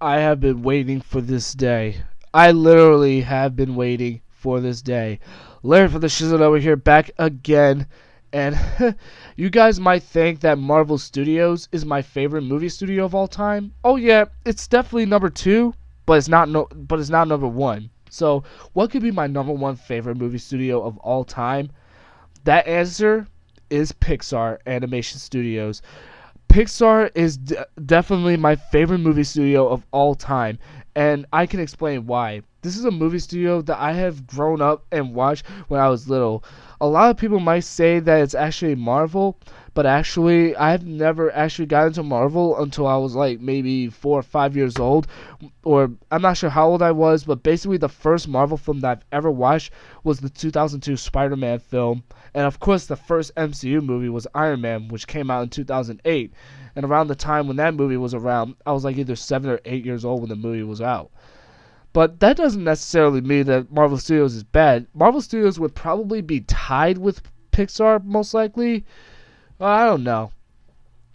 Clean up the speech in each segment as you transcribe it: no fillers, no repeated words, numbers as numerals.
I have been waiting for this day. I literally have been waiting for this day. Larry from the Shizzle over here, back again. And you guys might think that Marvel Studios is my favorite movie studio of all time. Oh yeah, it's definitely number two, but it's not number one. So what could be my number one favorite movie studio of all time? That answer is Pixar Animation Studios. Pixar is definitely my favorite movie studio of all time, and I can explain why. This is a movie studio that I have grown up and watched when I was little. A lot of people might say that it's actually Marvel, but actually, I've never actually got into Marvel until I was like maybe 4 or 5 years old, or I'm not sure how old I was, but basically the first Marvel film that I've ever watched was the 2002 Spider-Man film, and of course the first MCU movie was Iron Man, which came out in 2008. And around the time when that movie was around, I was like either 7 or 8 years old when the movie was out. But that doesn't necessarily mean that Marvel Studios is bad. Marvel Studios would probably be tied with Pixar, most likely. I don't know.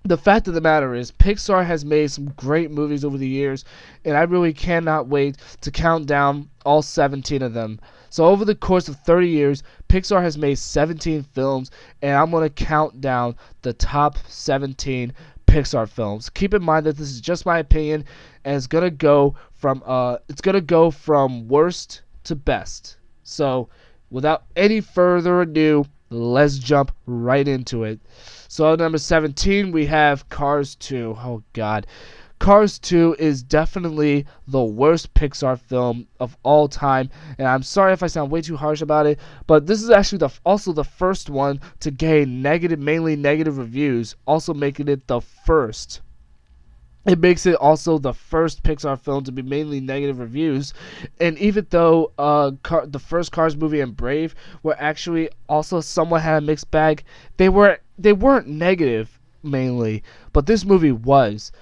The fact of the matter is, Pixar has made some great movies over the years, and I really cannot wait to count down all 17 of them. So over the course of 30 years, Pixar has made 17 films, and I'm going to count down the top 17 Pixar films. Keep in mind that this is just my opinion, and it's gonna go from worst to best. So, without any further ado, let's jump right into it. So, at number 17, we have Cars 2. Oh God, Cars 2 is definitely the worst Pixar film of all time, and I'm sorry if I sound way too harsh about it, but this is actually also the first one to gain mainly negative reviews, also making it the first. It makes it also the first Pixar film to be mainly negative reviews, and even though the first Cars movie and Brave were actually also somewhat had a mixed bag, they weren't negative mainly, but this movie was.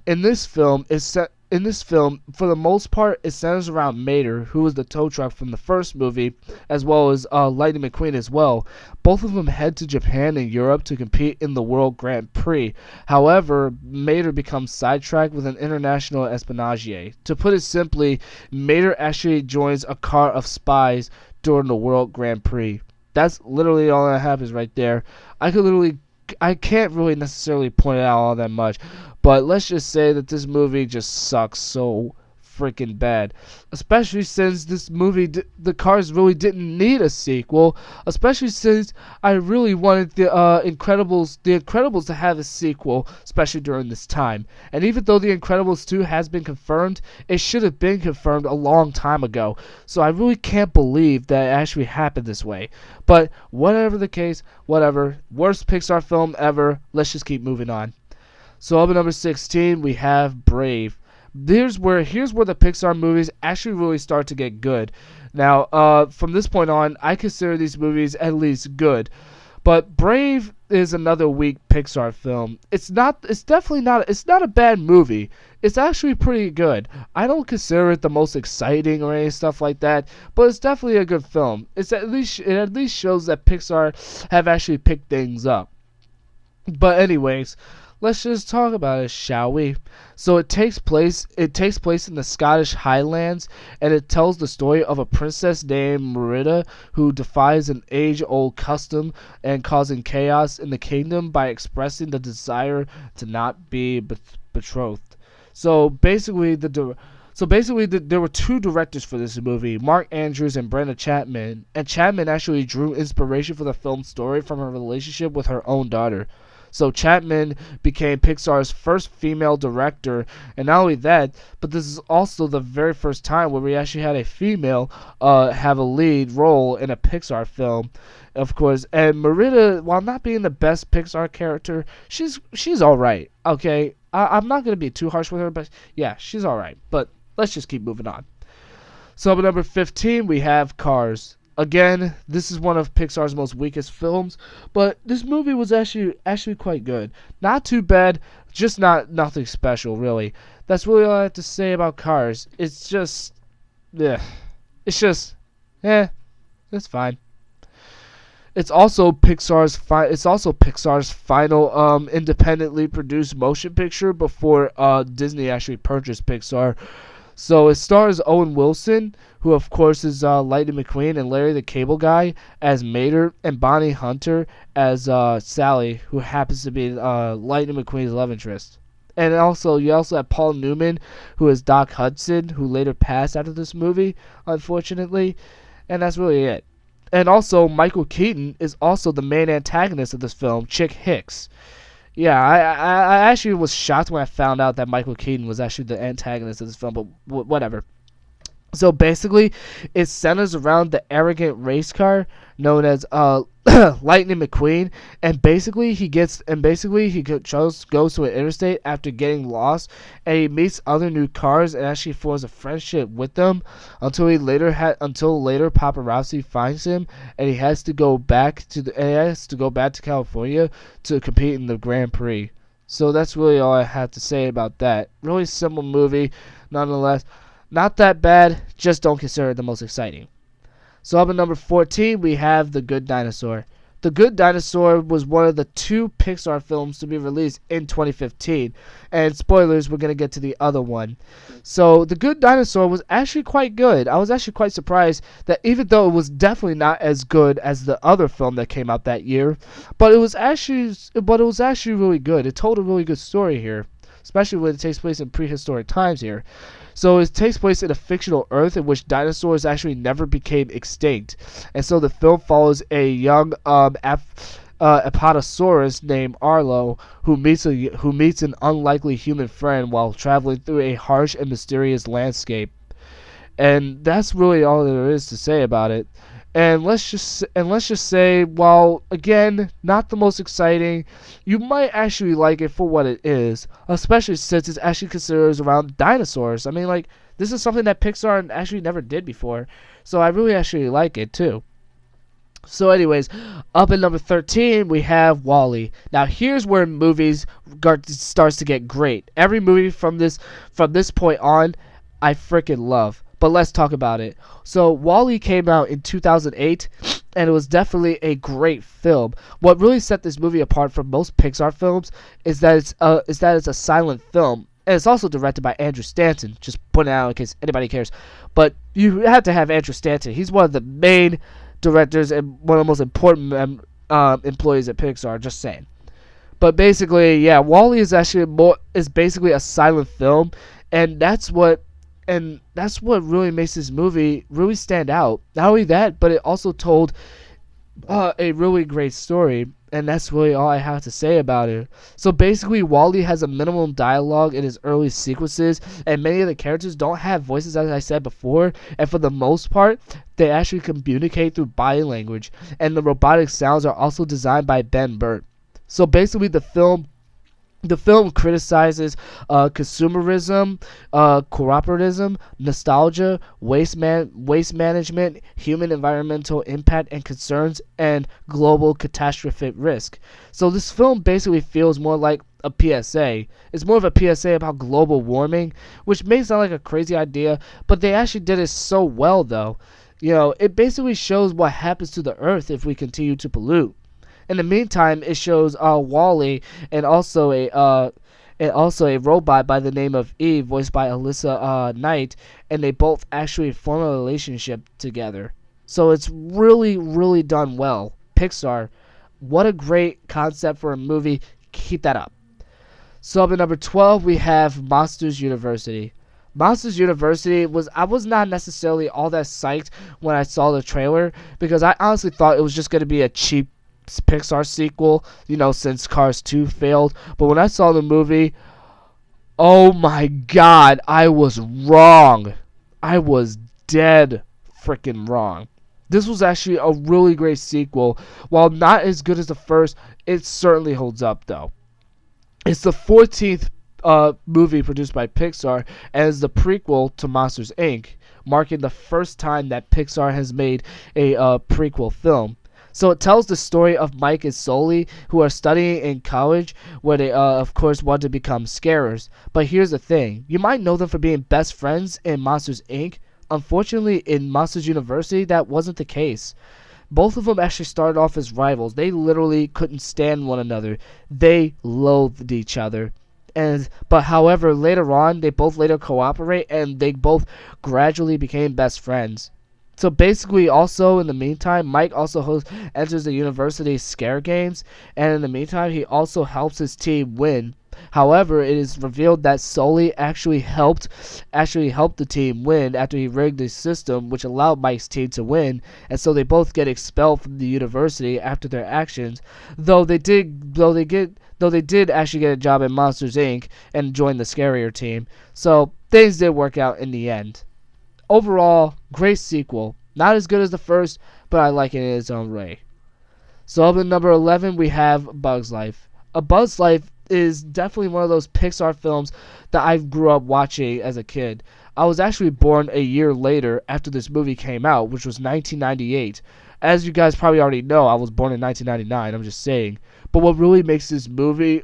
In this film, for the most part, it centers around Mater, who was the tow truck from the first movie, as well as Lightning McQueen as well. Both of them head to Japan and Europe to compete in the World Grand Prix. However, Mater becomes sidetracked with an international espionage. To put it simply, Mater actually joins a car of spies during the World Grand Prix. That's literally all that happens right there. I can't really necessarily point it out all that much, but let's just say that this movie just sucks so freaking bad. Especially since this movie, the Cars really didn't need a sequel. Especially since I really wanted the Incredibles to have a sequel, especially during this time. And even though The Incredibles 2 has been confirmed, it should have been confirmed a long time ago. So I really can't believe that it actually happened this way. But whatever the case, whatever. Worst Pixar film ever. Let's just keep moving on. So up at number 16, we have Brave. Here's where the Pixar movies actually really start to get good. Now, from this point on, I consider these movies at least good. But Brave is another weak Pixar film. It's not a bad movie. It's actually pretty good. I don't consider it the most exciting or any stuff like that, but it's definitely a good film. It at least shows that Pixar have actually picked things up. But anyways, let's just talk about it, shall we? So it takes place in the Scottish Highlands, and it tells the story of a princess named Merida who defies an age-old custom and causing chaos in the kingdom by expressing the desire to not be betrothed. So basically, there were two directors for this movie, Mark Andrews and Brenda Chapman, and Chapman actually drew inspiration for the film's story from her relationship with her own daughter. So Chapman became Pixar's first female director, and not only that, but this is also the very first time where we actually had a female have a lead role in a Pixar film, of course. And Merida, while not being the best Pixar character, she's all right. Okay, I'm not gonna be too harsh with her, but yeah, she's all right. But let's just keep moving on. So at number 15, we have Cars. Again, this is one of Pixar's most weakest films, but this movie was actually quite good. Not too bad, just nothing special, really. That's really all I have to say about Cars. It's just, it's fine. It's also Pixar's final independently produced motion picture before Disney actually purchased Pixar. So it stars Owen Wilson, who of course is Lightning McQueen, and Larry the Cable Guy as Mater, and Bonnie Hunter as Sally, who happens to be Lightning McQueen's love interest. And also, you also have Paul Newman, who is Doc Hudson, who later passed after this movie, unfortunately. And that's really it. And also, Michael Keaton is also the main antagonist of this film, Chick Hicks. Yeah, I actually was shocked when I found out that Michael Keaton was actually the antagonist of this film, but whatever. So basically, it centers around the arrogant race car known as Lightning McQueen, and basically he just goes to an interstate after getting lost, and he meets other new cars and actually forms a friendship with them until later paparazzi finds him, and he has to go back to California to compete in the Grand Prix. So that's really all I have to say about that. Really simple movie, nonetheless. Not that bad, just don't consider it the most exciting. So up at number 14, we have The Good Dinosaur. The Good Dinosaur was one of the 2 Pixar films to be released in 2015. And spoilers, we're going to get to the other one. So The Good Dinosaur was actually quite good. I was actually quite surprised that even though it was definitely not as good as the other film that came out that year, but it was actually really good. It told a really good story here, especially when it takes place in prehistoric times here. So it takes place in a fictional Earth in which dinosaurs actually never became extinct, and so the film follows a young Apatosaurus named Arlo who meets an unlikely human friend while traveling through a harsh and mysterious landscape. And that's really all there is to say about it. And let's just say, while again not the most exciting, you might actually like it for what it is, especially since it's actually considered around dinosaurs. I mean, like, this is something that Pixar actually never did before, so I really actually like it too. So anyways, up at number 13, we have WALL-E. Now here's where movies starts to get great. Every movie from this point on, I freaking love. But let's talk about it. So WALL-E came out in 2008, and it was definitely a great film. What really set this movie apart from most Pixar films is that it's a silent film, and it's also directed by Andrew Stanton. Just putting it out in case anybody cares. But you have to have Andrew Stanton. He's one of the main directors and one of the most important employees at Pixar. Just saying. But basically, yeah, WALL-E is basically a silent film, and that's what really makes this movie really stand out. Not only that, but it also told a really great story, and that's really all I have to say about it. So basically, WALL-E has a minimum dialogue in its early sequences, and many of the characters don't have voices, as I said before, and for the most part, they actually communicate through body language, and the robotic sounds are also designed by Ben Burtt. So basically, the film criticizes consumerism, corporatism, nostalgia, waste management, human environmental impact and concerns, and global catastrophic risk. So this film basically feels more like a PSA. It's more of a PSA about global warming, which may sound like a crazy idea, but they actually did it so well, though. You know, it basically shows what happens to the Earth if we continue to pollute. In the meantime, it shows WALL-E and also a robot by the name of Eve, voiced by Alyssa Knight, and they both actually form a relationship together. So it's really, really done well. Pixar, what a great concept for a movie. Keep that up. So up at number 12, we have Monsters University. Monsters University I was not necessarily all that psyched when I saw the trailer, because I honestly thought it was just going to be a cheap Pixar sequel, since Cars 2 failed. But when I saw the movie, oh my god, I was wrong. I was dead freaking wrong. This was actually a really great sequel. While not as good as the first, it certainly holds up, though. It's the 14th movie produced by Pixar, and is the prequel to Monsters, Inc., marking the first time that Pixar has made a prequel film. So it tells the story of Mike and Sully, who are studying in college, where they, of course, want to become scarers. But here's the thing. You might know them for being best friends in Monsters, Inc. Unfortunately, in Monsters University, that wasn't the case. Both of them actually started off as rivals. They literally couldn't stand one another. They loathed each other. But however, later on, they both later cooperate, and they both gradually became best friends. So basically, also in the meantime, Mike also enters the university scare games, and in the meantime, he also helps his team win. However, it is revealed that Sully actually helped the team win after he rigged the system, which allowed Mike's team to win, and so they both get expelled from the university after their actions. Though they did actually get a job at Monsters Inc. and join the scarier team, so things did work out in the end. Overall, great sequel. Not as good as the first, but I like it in its own way. So up at number 11, we have Bug's Life. A Bug's Life is definitely one of those Pixar films that I grew up watching as a kid. I was actually born a year later after this movie came out, which was 1998. As you guys probably already know, I was born in 1999, I'm just saying. But what makes this movie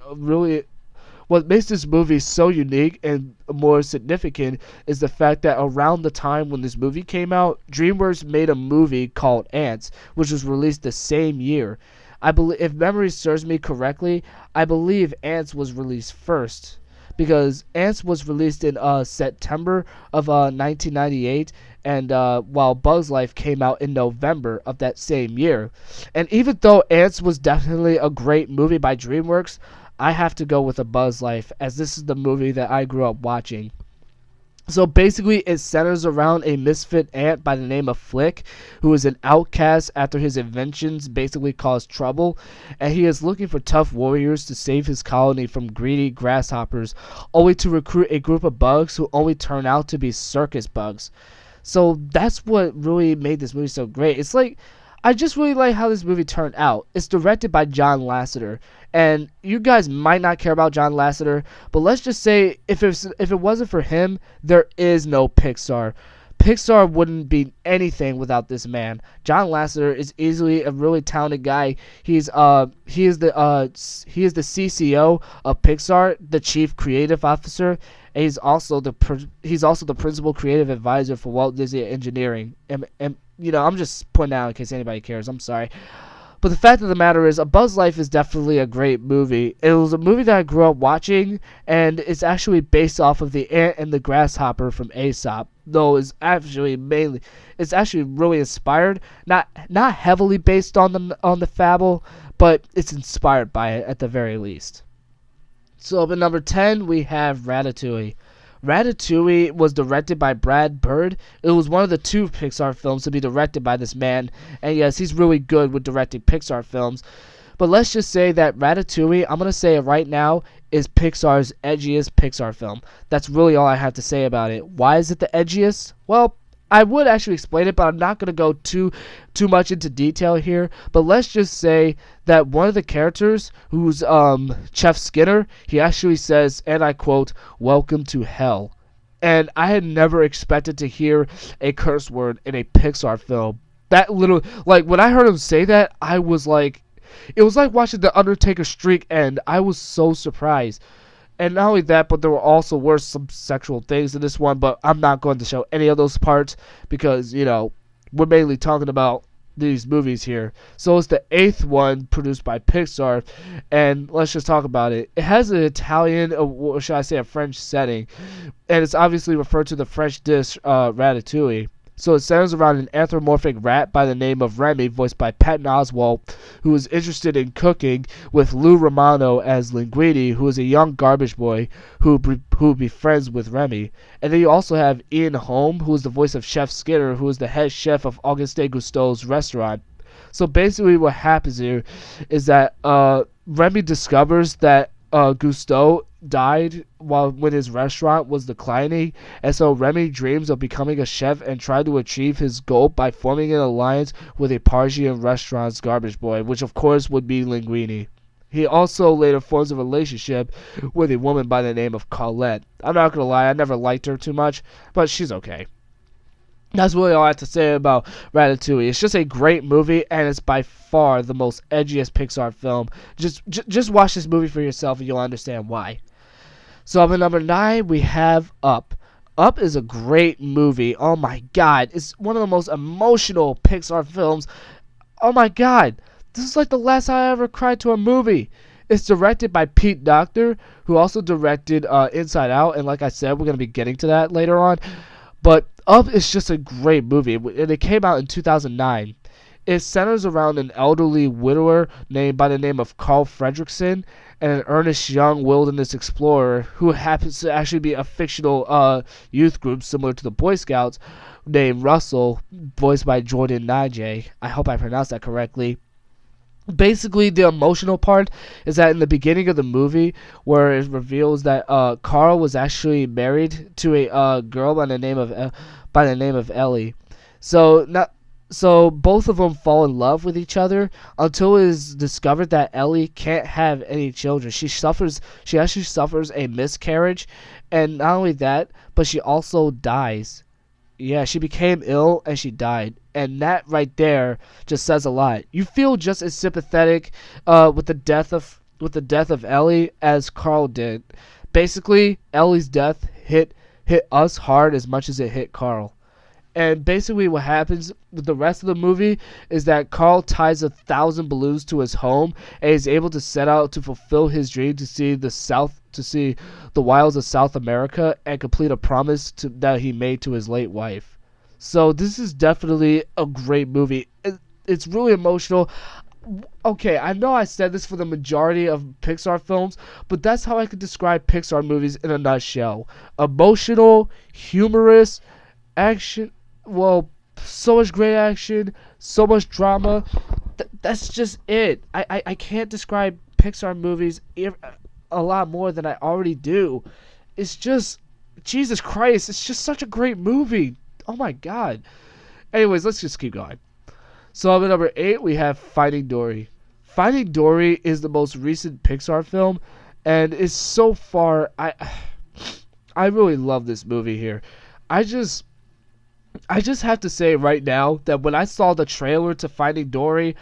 so unique and more significant is the fact that around the time when this movie came out, DreamWorks made a movie called Ants, which was released the same year. I believe, if memory serves me correctly, I believe Ants was released first, because Ants was released in September of 1998, and while Bug's Life came out in November of that same year. And even though Ants was definitely a great movie by DreamWorks, I have to go with A Bug's Life, as this is the movie that I grew up watching. So basically, it centers around a misfit ant by the name of Flick, who is an outcast after his inventions basically caused trouble, and he is looking for tough warriors to save his colony from greedy grasshoppers, only to recruit a group of bugs who only turn out to be circus bugs. So that's what really made this movie so great. It's like, I just really like how this movie turned out. It's directed by John Lasseter, and you guys might not care about John Lasseter, but let's just say if it wasn't for him, there is no Pixar. Pixar wouldn't be anything without this man. John Lasseter is easily a really talented guy. He is the CCO of Pixar, the chief creative officer, and he's also the principal creative advisor for Walt Disney Engineering. And I'm just pointing out in case anybody cares. I'm sorry. But the fact of the matter is, A Bug's Life is definitely a great movie. It was a movie that I grew up watching, and it's actually based off of The Ant and the Grasshopper from Aesop. Though it's actually really inspired, not heavily based on the fable, but it's inspired by it at the very least. So up at number 10, we have Ratatouille. Ratatouille was directed by Brad Bird. It was one of the 2 Pixar films to be directed by this man. And yes, he's really good with directing Pixar films. But let's just say that Ratatouille, I'm going to say it right now, is Pixar's edgiest Pixar film. That's really all I have to say about it. Why is it the edgiest? Well, I would actually explain it, but I'm not going to go too much into detail here. But let's just say that one of the characters, who's Chef Skinner, he actually says, and I quote, "Welcome to hell." And I had never expected to hear a curse word in a Pixar film. That little, like, when I heard him say that, I was like, it was like watching The Undertaker streak end. I was so surprised. And not only that, but there were some sexual things in this one, but I'm not going to show any of those parts because, we're mainly talking about these movies here. So it's the 8th one produced by Pixar, and let's just talk about it. It has an Italian, or should I say a French setting, and it's obviously referred to the French dish Ratatouille. So it centers around an anthropomorphic rat by the name of Remy, voiced by Patton Oswalt, who is interested in cooking, with Lou Romano as Linguini, who is a young garbage boy who befriends with Remy. And then you also have Ian Holm, who is the voice of Chef Skinner, who is the head chef of Auguste Gusteau's restaurant. So basically what happens here is that Remy discovers that Gusteau died when his restaurant was declining, and so Remy dreams of becoming a chef and try to achieve his goal by forming an alliance with a Parisian restaurant's garbage boy, which of course would be Linguini. He also later forms a relationship with a woman by the name of Colette. I'm not gonna lie, I never liked her too much, but she's okay. That's really all I have to say about Ratatouille. It's just a great movie, and it's by far the most edgiest Pixar film. Just watch this movie for yourself, and you'll understand why. So up at number 9, we have Up. Up is a great movie. Oh my god, it's one of the most emotional Pixar films Oh my god, this is like the last time I ever cried to a movie. It's directed by Pete Docter, who also directed Inside Out, and like I said, we're going to be getting to that later on. But Up is just a great movie, and it came out in 2009. It centers around an elderly widower named by the name of Carl Fredricksen and an earnest young wilderness explorer who happens to actually be a fictional youth group similar to the Boy Scouts named Russell, voiced by Jordan Najee. I hope I pronounced that correctly. Basically, the emotional part is that in the beginning of the movie, where it reveals that Carl was actually married to a girl by the name of Ellie. So not so both of them fall in love with each other until it is discovered that Ellie can't have any children. She actually suffers a miscarriage, and not only that, but she also dies. Yeah, she became ill and she died. And that right there just says a lot. You feel just as sympathetic with the death of Ellie as Carl did. Basically, Ellie's death hit us hard as much as it hit Carl. And basically what happens with the rest of the movie is that Carl ties 1,000 balloons to his home and is able to set out to fulfill his dream to see the wilds of South America and complete a promise that he made to his late wife. So this is definitely a great movie. It's really emotional. Okay, I know I said this for the majority of Pixar films, but that's how I could describe Pixar movies in a nutshell. Emotional, humorous, action. Well, so much great action, so much drama. That's just it. I can't describe Pixar movies a lot more than I already do. It's just, Jesus Christ, it's just such a great movie. Oh my god. Anyways, let's just keep going. So at number 8, we have Finding Dory. Finding Dory is the most recent Pixar film, and it's so far, I really love this movie here. I just have to say right now that when I saw the trailer to Finding Dory,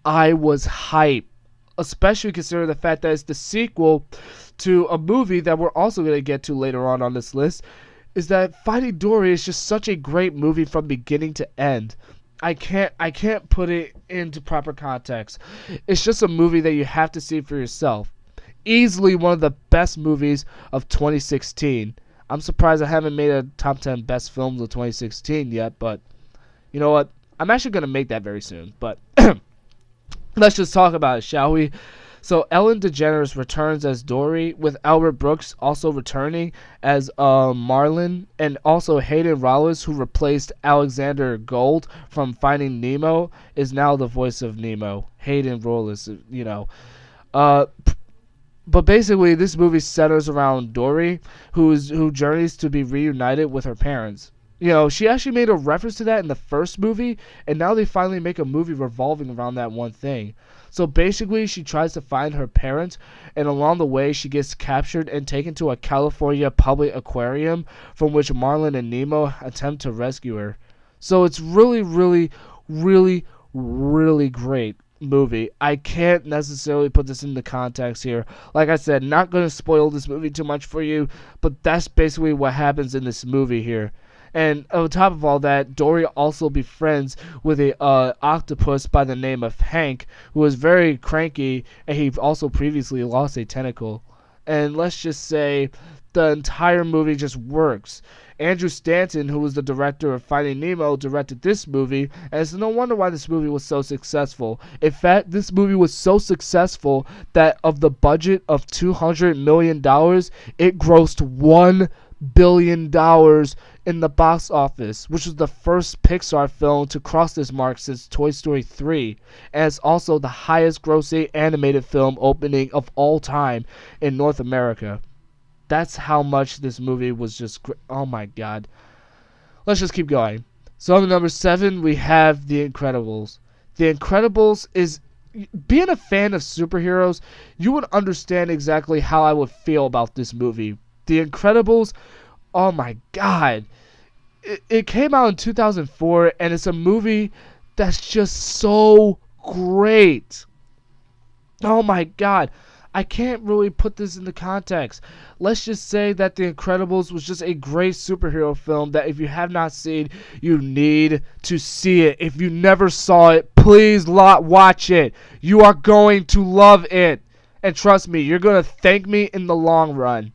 I was hyped. Especially considering the fact that it's the sequel to a movie that we're also going to get to later on this list. Is that Finding Dory is just such a great movie from beginning to end. I can't put it into proper context. It's just a movie that you have to see for yourself. Easily one of the best movies of 2016. I'm surprised I haven't made a top 10 best films of 2016 yet, but you know what? I'm actually going to make that very soon. But let's just talk about it, shall we? So Ellen DeGeneres returns as Dory, with Albert Brooks also returning as Marlin, and also Hayden Rollins, who replaced Alexander Gold from Finding Nemo, is now the voice of Nemo. Hayden Rollins, you know. But basically, this movie centers around Dory, who journeys to be reunited with her parents. You know, she actually made a reference to that in the first movie, and now they finally make a movie revolving around that one thing. So basically, she tries to find her parents, and along the way, she gets captured and taken to a California public aquarium from which Marlin and Nemo attempt to rescue her. So it's really, really, really, really great movie. I can't necessarily put this into context here. Like I said, not going to spoil this movie too much for you, but that's basically what happens in this movie here. And on top of all that, Dory also befriends with a octopus by the name of Hank, who is very cranky, and he also previously lost a tentacle. And let's just say the entire movie just works. Andrew Stanton, who was the director of Finding Nemo, directed this movie, and it's no wonder why this movie was so successful. In fact, this movie was so successful that of the budget of $200 million, it grossed $1 billion in the box office, which was the first Pixar film to cross this mark since Toy Story 3, and it's also the highest grossing animated film opening of all time in North America. That's how much this movie was just oh my god. Let's just keep going. So at number 7, we have The Incredibles. The Incredibles is, being a fan of superheroes, you would understand exactly how I would feel about this movie. The Incredibles, oh my god. It came out in 2004, and it's a movie that's just so great. Oh my god. I can't really put this into context. Let's just say that The Incredibles was just a great superhero film that if you have not seen, you need to see it. If you never saw it, please watch it. You are going to love it. And trust me, you're going to thank me in the long run.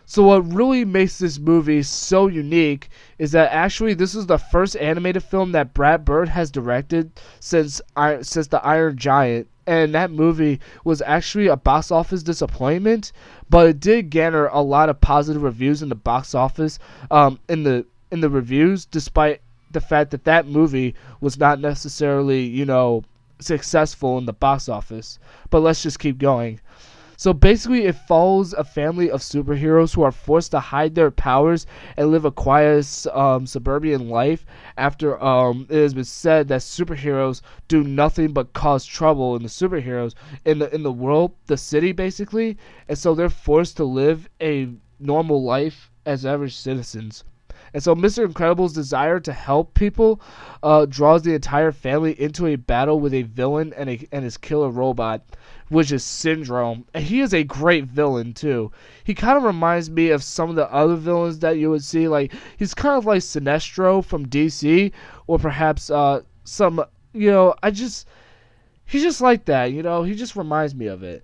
So what really makes this movie so unique is that actually this is the first animated film that Brad Bird has directed since The Iron Giant. And that movie was actually a box office disappointment, but it did garner a lot of positive reviews in the box office, in the reviews, despite the fact that that movie was not necessarily, successful in the box office. But let's just keep going. So basically, it follows a family of superheroes who are forced to hide their powers and live a quiet suburban life after it has been said that superheroes do nothing but cause trouble in the world, the city basically, and so they're forced to live a normal life as average citizens. And so Mr. Incredible's desire to help people draws the entire family into a battle with a villain and his killer robot, which is Syndrome. And he is a great villain, too. He kind of reminds me of some of the other villains that you would see. Like, he's kind of like Sinestro from DC, or perhaps he's just like that, He just reminds me of it.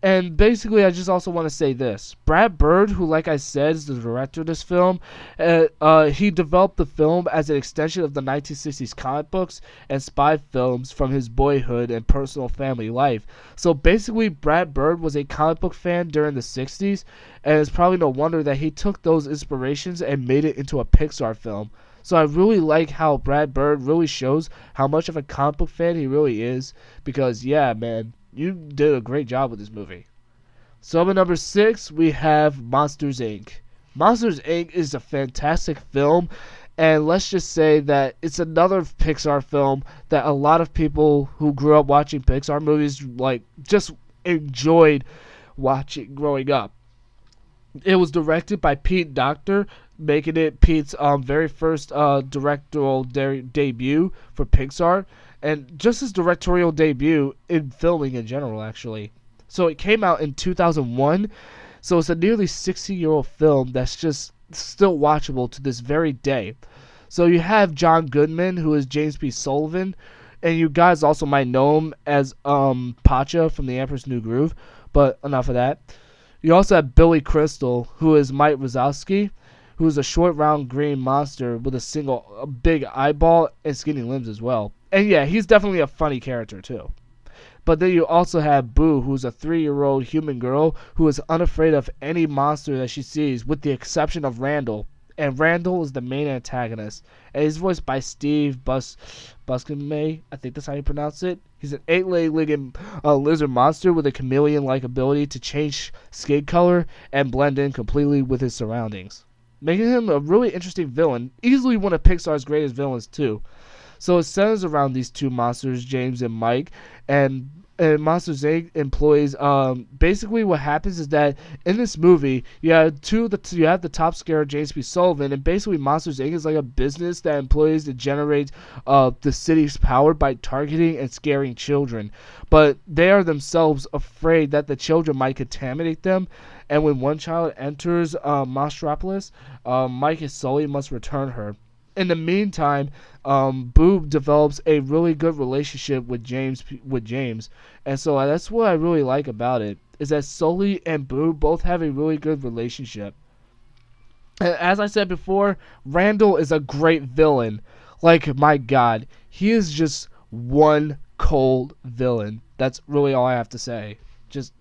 And basically, I just also want to say this. Brad Bird, who, like I said, is the director of this film, he developed the film as an extension of the 1960s comic books and spy films from his boyhood and personal family life. So basically, Brad Bird was a comic book fan during the 60s, and it's probably no wonder that he took those inspirations and made it into a Pixar film. So I really like how Brad Bird really shows how much of a comic book fan he really is, because, yeah, man, you did a great job with this movie. So at number 6, we have Monsters, Inc. Monsters, Inc. is a fantastic film, and let's just say that it's another Pixar film that a lot of people who grew up watching Pixar movies just enjoyed watching growing up. It was directed by Pete Docter, making it Pete's very first directorial debut for Pixar, and just his directorial debut in filming in general, actually. So it came out in 2001, so it's a nearly 60-year-old film that's just still watchable to this very day. So you have John Goodman, who is James P. Sullivan, and you guys also might know him as Pacha from The Emperor's New Groove, but enough of that. You also have Billy Crystal, who is Mike Wazowski, who is a short, round, green monster with a big eyeball and skinny limbs as well. And yeah, he's definitely a funny character too. But then you also have Boo, who's a 3-year-old human girl who is unafraid of any monster that she sees, with the exception of Randall. And Randall is the main antagonist. And he's voiced by Steve Buscemi, I think that's how you pronounce it. He's an 8-legged lizard monster with a chameleon-like ability to change skin color and blend in completely with his surroundings, making him a really interesting villain, easily one of Pixar's greatest villains too. So it centers around these two monsters, James and Mike, and Monsters, Inc. employs. Basically, what happens is that in this movie, you have the top scarer, James P. Sullivan, and basically Monsters, Inc. is like a business that employs to generate the city's power by targeting and scaring children. But they are themselves afraid that the children might contaminate them, and when one child enters Monstropolis, Mike and Sully must return her. In the meantime, Boo develops a really good relationship with James, and so that's what I really like about it, is that Sully and Boo both have a really good relationship. And as I said before, Randall is a great villain. Like, my God, he is just one cold villain. That's really all I have to say. Just,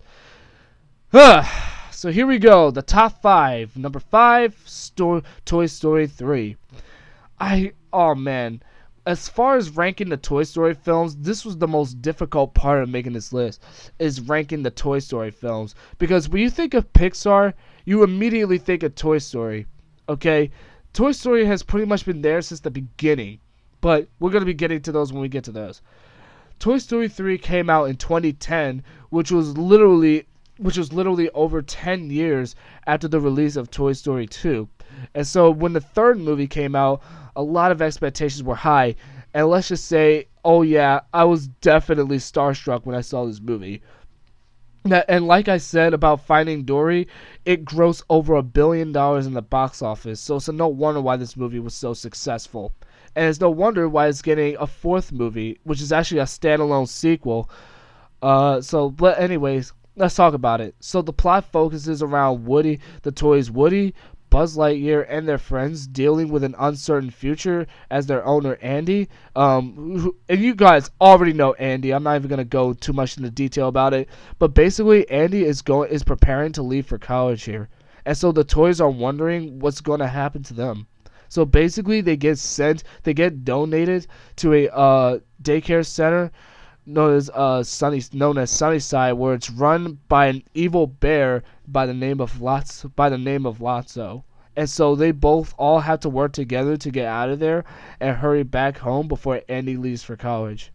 so here we go, the top 5. Number 5, Toy Story 3. Oh man, as far as ranking the Toy Story films, this was the most difficult part of making this list, is ranking the Toy Story films. Because when you think of Pixar, you immediately think of Toy Story, okay? Toy Story has pretty much been there since the beginning, but we're going to be getting to those when we get to those. Toy Story 3 came out in 2010, which was literally over 10 years after the release of Toy Story 2. And so when the third movie came out, a lot of expectations were high. And let's just say, oh yeah, I was definitely starstruck when I saw this movie. And like I said about Finding Dory, it grossed over $1 billion in the box office, so it's no wonder why this movie was so successful. And it's no wonder why it's getting a fourth movie, which is actually a standalone sequel. But anyways, let's talk about it. So the plot focuses around Woody, the toys Woody, Buzz Lightyear, and their friends dealing with an uncertain future as their owner Andy. And you guys already know Andy. I'm not even gonna go too much into detail about it. But basically, Andy is preparing to leave for college here, and so the toys are wondering what's going to happen to them. So basically, they get donated to a daycare center known as Sunnyside, where it's run by an evil bear by the name of Lotso. And so they both all have to work together to get out of there and hurry back home before Andy leaves for college.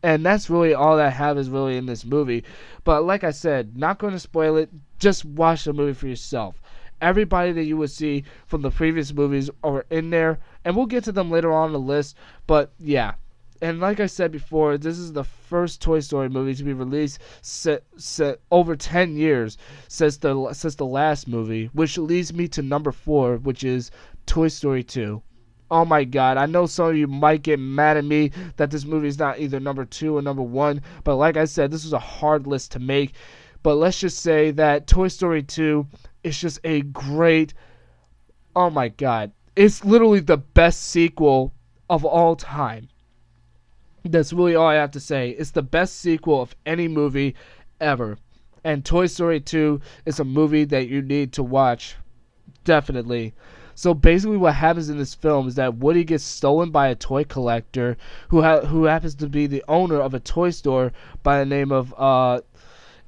And that's really all that I have is really in this movie. But like I said, not going to spoil it. Just watch the movie for yourself. Everybody that you would see from the previous movies are in there, and we'll get to them later on the list. But yeah, and like I said before, this is the first Toy Story movie to be released over 10 years since the last movie, which leads me to number 4, which is Toy Story 2. Oh my god, I know some of you might get mad at me that this movie is not either number 2 or number 1, but like I said, this was a hard list to make. But let's just say that Toy Story 2 is just a great, oh my god, it's literally the best sequel of all time. That's really all I have to say. It's the best sequel of any movie ever. And Toy Story 2 is a movie that you need to watch. Definitely. So basically what happens in this film is that Woody gets stolen by a toy collector who happens to be the owner of a toy store by the name of,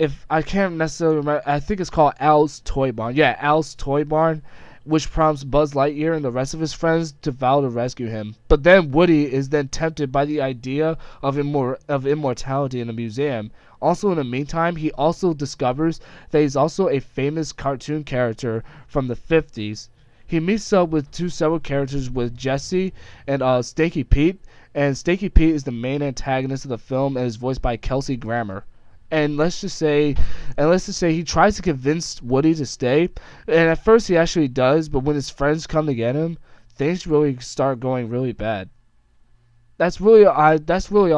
if I can't necessarily remember, I think it's called Al's Toy Barn. Yeah, Al's Toy Barn, which prompts Buzz Lightyear and the rest of his friends to vow to rescue him. But then Woody is then tempted by the idea of immortality in a museum. Also, in the meantime, he also discovers that he's also a famous cartoon character from the 50s. He meets up with several characters with Jesse and Stinky Pete, and Stinky Pete is the main antagonist of the film and is voiced by Kelsey Grammer. And let's just say he tries to convince Woody to stay, and at first he actually does, but when his friends come to get him, things really start going really bad. That's really all I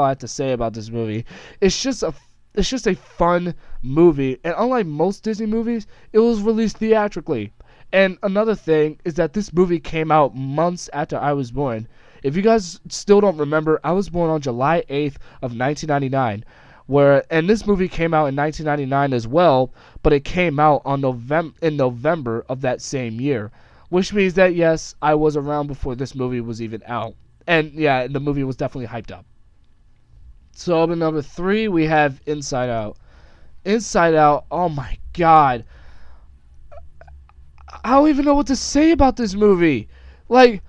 have to say about this movie. It's just a fun movie, and unlike most Disney movies, it was released theatrically. And another thing is that this movie came out months after I was born. If you guys still don't remember, I was born on July 8th of 1999. And this movie came out in 1999 as well, but it came out in November of that same year, which means that yes, I was around before this movie was even out, and yeah, the movie was definitely hyped up. So at number 3 we have Inside Out. Inside Out, oh my god, I don't even know what to say about this movie. Like,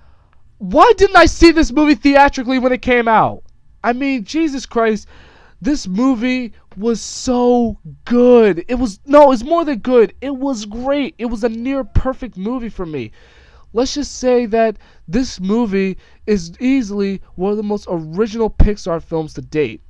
why didn't I see this movie theatrically when it came out? I mean, Jesus Christ. This movie was so good. It's more than good. It was great. It was a near perfect movie for me. Let's just say that this movie is easily one of the most original Pixar films to date.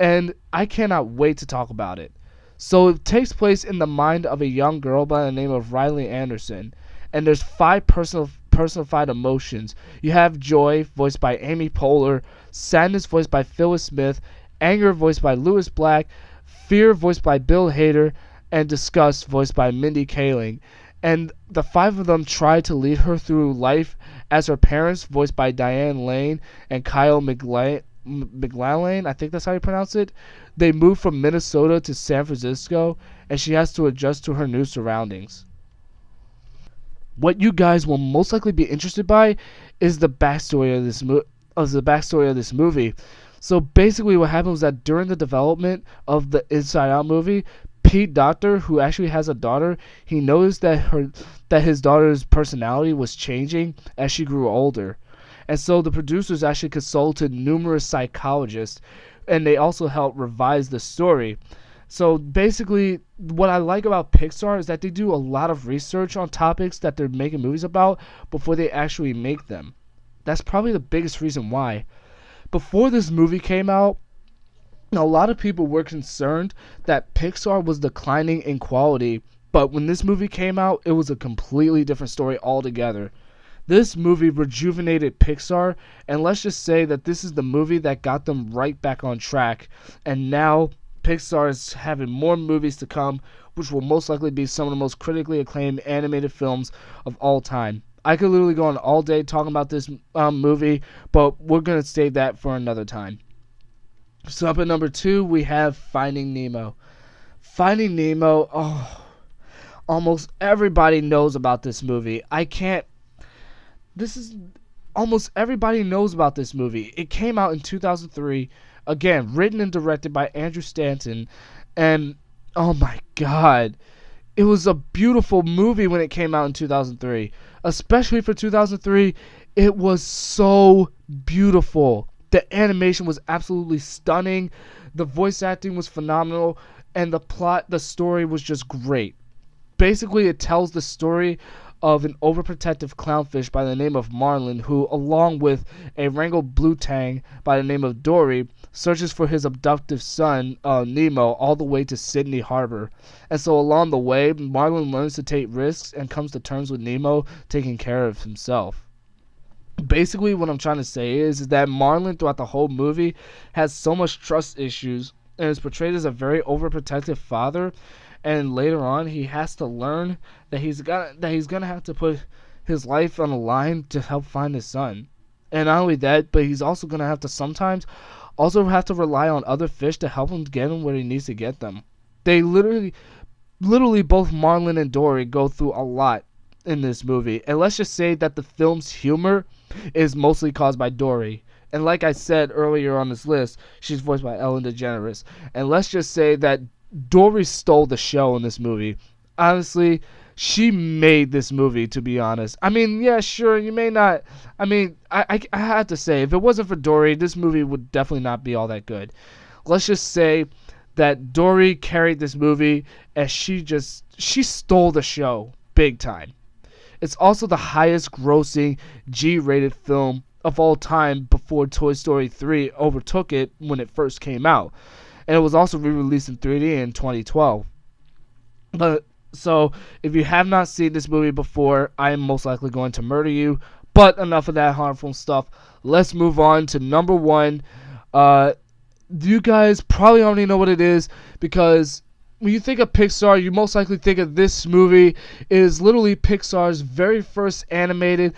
And I cannot wait to talk about it. So it takes place in the mind of a young girl by the name of Riley Anderson. And there's 5 personified emotions. You have joy, voiced by Amy Poehler, sadness, voiced by Phyllis Smith, anger, voiced by Lewis Black, fear, voiced by Bill Hader, and disgust, voiced by Mindy Kaling. And the 5 of them try to lead her through life as her parents, voiced by Diane Lane and Kyle MacLachlan, I think that's how you pronounce it. They move from Minnesota to San Francisco, and she has to adjust to her new surroundings. What you guys will most likely be interested by is the backstory of this movie. So basically what happened was that during the development of the Inside Out movie, Pete Docter, who actually has a daughter, he noticed that his daughter's personality was changing as she grew older. And so the producers actually consulted numerous psychologists, and they also helped revise the story. So basically, what I like about Pixar is that they do a lot of research on topics that they're making movies about before they actually make them. That's probably the biggest reason why. Before this movie came out, Now, a lot of people were concerned that Pixar was declining in quality, but when this movie came out, it was a completely different story altogether. This movie rejuvenated Pixar, and let's just say that this is the movie that got them right back on track. And now Pixar is having more movies to come, which will most likely be some of the most critically acclaimed animated films of all time. I could literally go on all day talking about this movie, but we're going to save that for another time. So up at number 2, we have Finding Nemo. Finding Nemo, almost everybody knows about this movie. Almost everybody knows about this movie. It came out in 2003, again, written and directed by Andrew Stanton, and oh my god, it was a beautiful movie when it came out in 2003. Especially for 2003, it was so beautiful. The animation was absolutely stunning, the voice acting was phenomenal, and the story was just great. Basically, it tells the story of an overprotective clownfish by the name of Marlin, who, along with a wrangled blue tang by the name of Dory, searches for his abductive son, Nemo, all the way to Sydney Harbor. And so along the way, Marlin learns to take risks and comes to terms with Nemo taking care of himself. Basically, what I'm trying to say is that Marlin, throughout the whole movie, has so much trust issues and is portrayed as a very overprotective father. And later on, he has to learn that he's gonna have to put his life on the line to help find his son. And not only that, but he's also gonna have to sometimes also have to rely on other fish to help him get him where he needs to get them. They literally both Marlin and Dory go through a lot in this movie. And let's just say that the film's humor is mostly caused by Dory. And like I said earlier on this list, she's voiced by Ellen DeGeneres. And let's just say that Dory stole the show in this movie. Honestly, she made this movie, to be honest. I mean, yeah, sure, you may not. I mean, I have to say, if it wasn't for Dory, this movie would definitely not be all that good. Let's just say that Dory carried this movie, and she stole the show big time. It's also the highest grossing G-rated film of all time before Toy Story 3 overtook it when it first came out. And it was also re-released in 3D in 2012. So, if you have not seen this movie before, I am most likely going to murder you. But enough of that harmful stuff. Let's move on to number 1. You guys probably already know what it is, because when you think of Pixar, you most likely think of this movie. It is literally Pixar's very first animated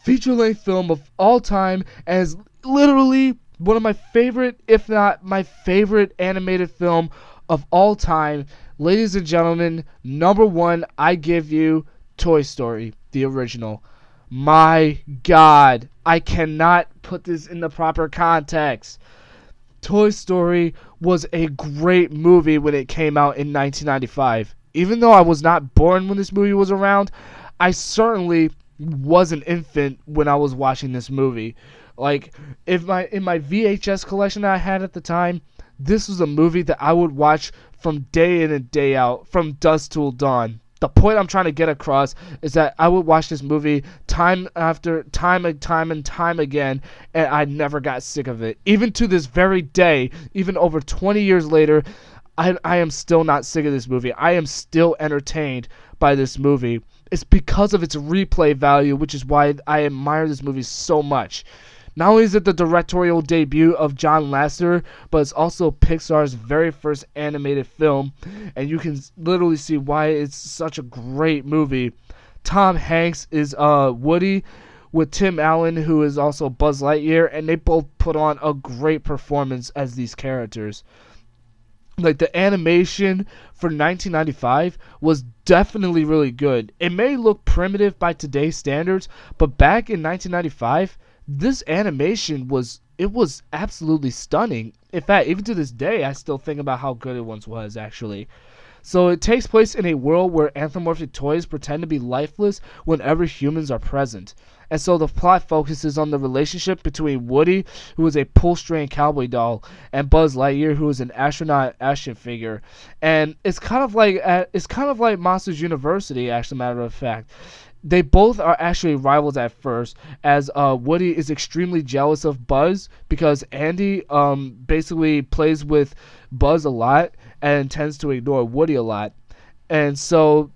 feature-length film of all time, and is literally one of my favorite, if not my favorite, animated film of all time. Ladies and gentlemen, number 1, I give you Toy Story, the original. My God, I cannot put this in the proper context. Toy Story was a great movie when it came out in 1995. Even though I was not born when this movie was around, I certainly was an infant when I was watching this movie. Like, in my VHS collection that I had at the time, this was a movie that I would watch from day in and day out, from dusk till dawn. The point I'm trying to get across is that I would watch this movie time after time and time again, and I never got sick of it. Even to this very day, even over 20 years later, I am still not sick of this movie. I am still entertained by this movie. It's because of its replay value, which is why I admire this movie so much. Not only is it the directorial debut of John Lasseter, but it's also Pixar's very first animated film, and you can literally see why it's such a great movie. Tom Hanks is Woody, with Tim Allen, who is also Buzz Lightyear, and they both put on a great performance as these characters. Like, the animation for 1995 was definitely really good. It may look primitive by today's standards, but back in 1995, this animation was absolutely stunning. In fact, even to this day, I still think about how good it once was, actually. So it takes place in a world where anthropomorphic toys pretend to be lifeless whenever humans are present. And so the plot focuses on the relationship between Woody, who is a pull-string cowboy doll, and Buzz Lightyear, who is an astronaut action figure. And it's kind of like Monsters University, as a matter of fact. they both are actually rivals at first, as Woody is extremely jealous of Buzz because Andy basically plays with Buzz a lot and tends to ignore Woody a lot. And so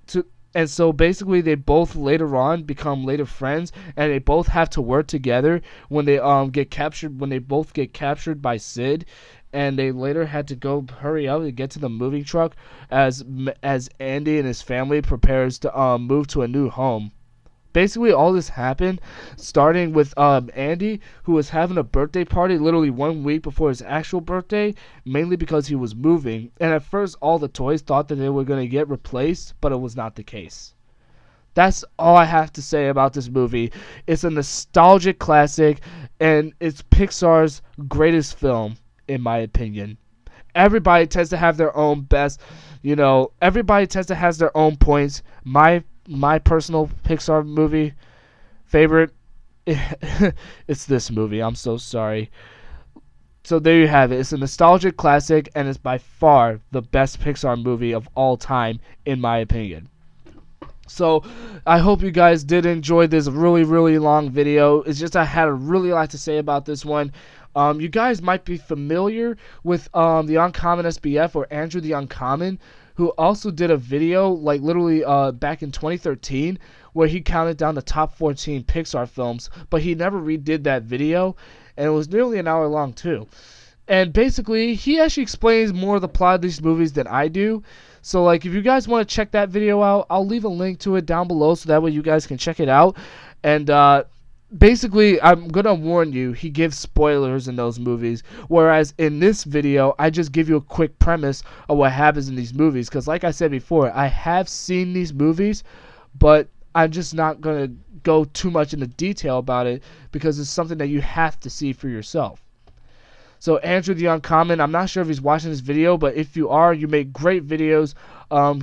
basically they both later on become later friends, and they both have to work together when they both get captured by Sid, and they later had to go hurry up and get to the moving truck as Andy and his family prepares to move to a new home. Basically, all this happened starting with Andy, who was having a birthday party literally 1 week before his actual birthday, mainly because he was moving. And at first, all the toys thought that they were going to get replaced, but it was not the case. That's all I have to say about this movie. It's a nostalgic classic, and it's Pixar's greatest film, in my opinion. Everybody tends to have their own best, everybody tends to have their own points. My personal Pixar movie favorite, it's this movie. I'm so sorry. So there you have it. It's a nostalgic classic, and it's by far the best Pixar movie of all time, in my opinion. So I hope you guys did enjoy this really, really long video. It's just I had a really lot to say about this one. You guys might be familiar with the Uncommon SBF, or Andrew the Uncommon, who also did a video like literally back in 2013 where he counted down the top 14 Pixar films, but he never redid that video, and it was nearly an hour long too. And basically, he actually explains more of the plot of these movies than I do. So like, if you guys want to check that video out, I'll leave a link to it down below so that way you guys can check it out. And basically, I'm going to warn you, he gives spoilers in those movies, whereas in this video, I just give you a quick premise of what happens in these movies, because like I said before, I have seen these movies, but I'm just not going to go too much into detail about it, because it's something that you have to see for yourself. So Andrew the Uncommon, I'm not sure if he's watching this video, but if you are, you make great videos.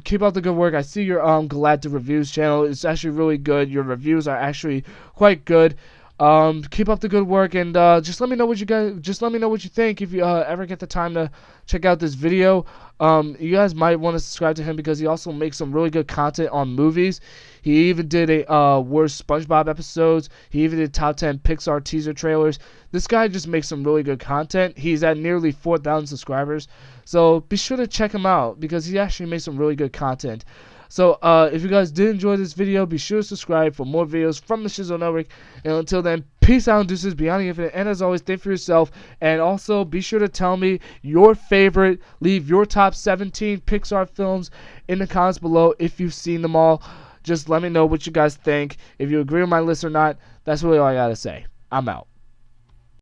Keep up the good work. I see your Galactic Reviews channel. It's actually really good. Your reviews are actually quite good. Keep up the good work, and just let me know what you think if you ever get the time to check out this video. You guys might want to subscribe to him because he also makes some really good content on movies. He even did a worst SpongeBob episodes. He even did top 10 Pixar teaser trailers. This guy just makes some really good content. He's at nearly 4,000 subscribers, so be sure to check him out because he actually makes some really good content. So if you guys did enjoy this video, be sure to subscribe for more videos from the Shizzle Network. And until then, peace out and deuces, beyond the infinite. And as always, think for yourself. And also, be sure to tell me your favorite. Leave your top 17 Pixar films in the comments below if you've seen them all. Just let me know what you guys think. If you agree with my list or not, that's really all I gotta say. I'm out.